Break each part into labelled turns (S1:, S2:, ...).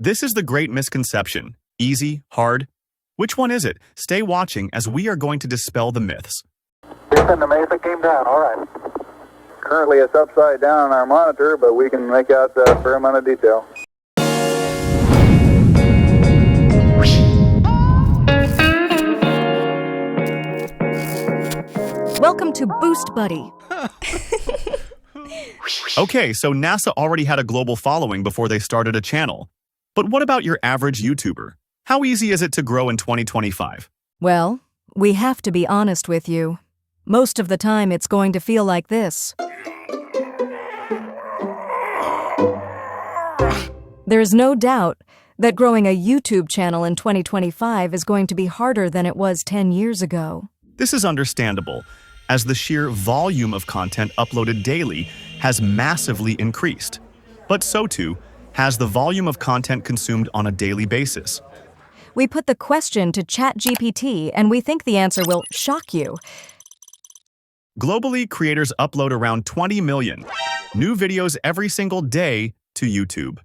S1: This is the great misconception. Easy, hard. Which one is it? Stay watching as we are going to dispel the myths.
S2: Houston, the Mesa came down, all right. Currently it's upside down on our monitor, but we can make out a fair amount of detail.
S3: Welcome to Boost Buddy.
S1: Okay, so NASA already had a global following before they started a channel. But what about your average YouTuber? How easy is it to grow in 2025?
S3: Well, we have to be honest with you. Most of the time it's going to feel like this. There's no doubt that growing a YouTube channel in 2025 is going to be harder than it was 10 years ago.
S1: This is understandable, as the sheer volume of content uploaded daily has massively increased. But so too has the volume of content consumed on a daily basis.
S3: We put the question to ChatGPT and we think the answer will shock you.
S1: Globally, creators upload around 20 million new videos every single day to YouTube.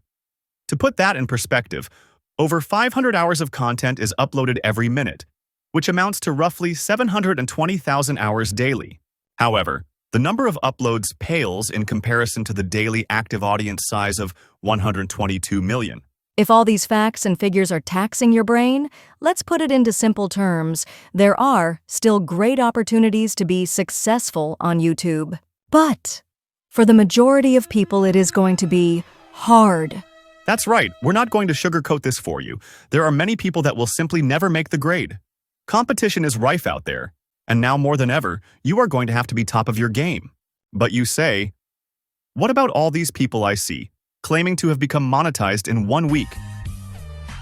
S1: To put that in perspective, over 500 hours of content is uploaded every minute, which amounts to roughly 720,000 hours daily. However, the number of uploads pales in comparison to the daily active audience size of 122 million.
S3: If all these facts and figures are taxing your brain, let's put it into simple terms. There are still great opportunities to be successful on YouTube. But for the majority of people, it is going to be hard.
S1: That's right, we're not going to sugarcoat this for you. There are many people that will simply never make the grade. Competition is rife out there, and now more than ever, you are going to have to be top of your game. But you say, what about all these people I see, claiming to have become monetized in 1 week?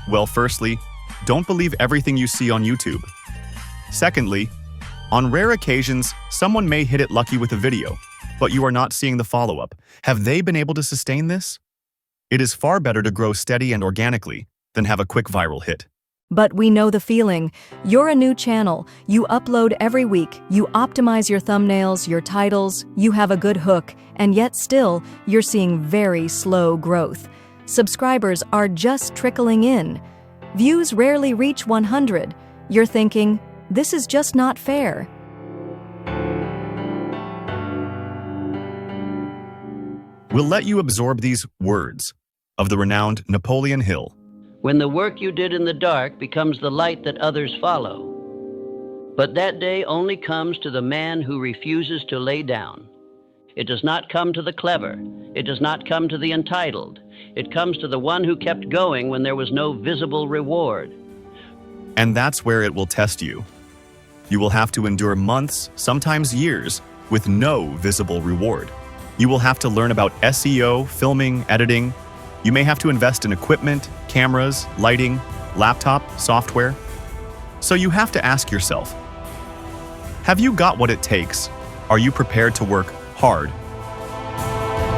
S1: Well, firstly, don't believe everything you see on YouTube. Secondly, on rare occasions, someone may hit it lucky with a video, but you are not seeing the follow-up. Have they been able to sustain this? It is far better to grow steady and organically than have a quick viral hit.
S3: But we know the feeling. You're a new channel. You upload every week. You optimize your thumbnails, your titles. You have a good hook. And yet still, you're seeing very slow growth. Subscribers are just trickling in. Views rarely reach 100. You're thinking, this is just not fair.
S1: We'll let you absorb these words of the renowned Napoleon Hill.
S4: When the work you did in the dark becomes the light that others follow. But that day only comes to the man who refuses to lay down. It does not come to the clever. It does not come to the entitled. It comes to the one who kept going when there was no visible reward.
S1: And that's where it will test you. You will have to endure months, sometimes years, with no visible reward. You will have to learn about SEO, filming, editing. You may have to invest in equipment, cameras, lighting, laptop, software. So you have to ask yourself, have you got what it takes? Are you prepared to work hard?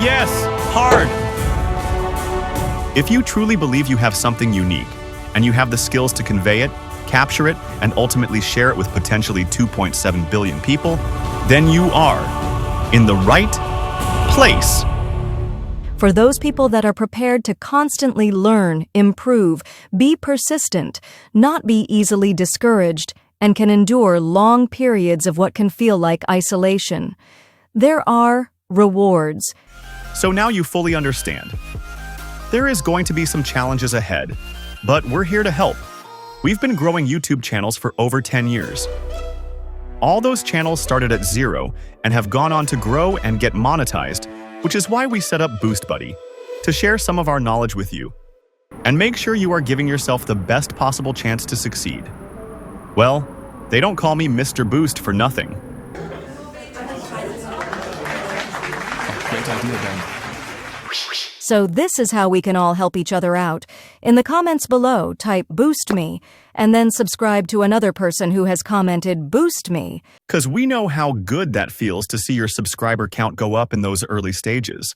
S1: Yes, hard! If you truly believe you have something unique, and you have the skills to convey it, capture it, and ultimately share it with potentially 2.7 billion people, then you are in the right place.
S3: For those people that are prepared to constantly learn, improve, be persistent, not be easily discouraged, and can endure long periods of what can feel like isolation. There are rewards.
S1: So now you fully understand. There is going to be some challenges ahead, but we're here to help. We've been growing YouTube channels for over 10 years. All those channels started at zero and have gone on to grow and get monetized, which is why we set up Boost Buddy, to share some of our knowledge with you, and make sure you are giving yourself the best possible chance to succeed. Well, they don't call me Mr. Boost for nothing.
S5: Great idea, Ben.
S3: So this is how we can all help each other out. In the comments below, type Boost Me, and then subscribe to another person who has commented Boost Me.
S1: 'Cause we know how good that feels to see your subscriber count go up in those early stages.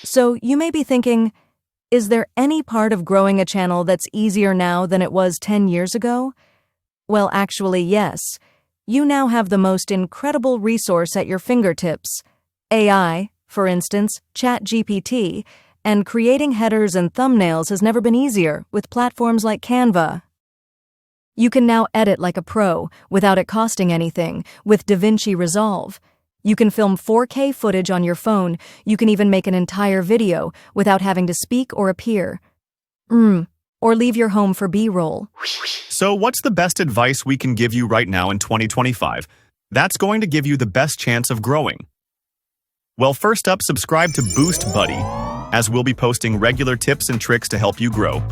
S3: So you may be thinking, is there any part of growing a channel that's easier now than it was 10 years ago? Well, actually, yes. You now have the most incredible resource at your fingertips. AI, for instance, ChatGPT, And creating headers and thumbnails has never been easier with platforms like Canva. You can now edit like a pro without it costing anything with DaVinci Resolve. You can film 4K footage on your phone. You can even make an entire video without having to speak or appear. Or leave your home for B-roll.
S1: So what's the best advice we can give you right now in 2025? That's going to give you the best chance of growing. Well, first up, subscribe to Boost Buddy, as we'll be posting regular tips and tricks to help you grow.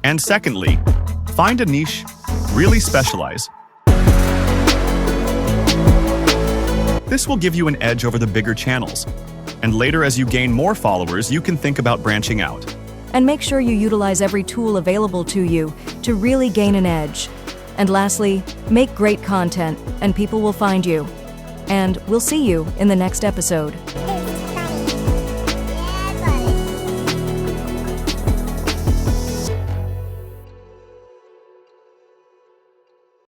S1: And secondly, find a niche, really specialize. This will give you an edge over the bigger channels. And later, as you gain more followers, you can think about branching out.
S3: And make sure you utilize every tool available to you to really gain an edge. And lastly, make great content and people will find you. And we'll see you in the next episode.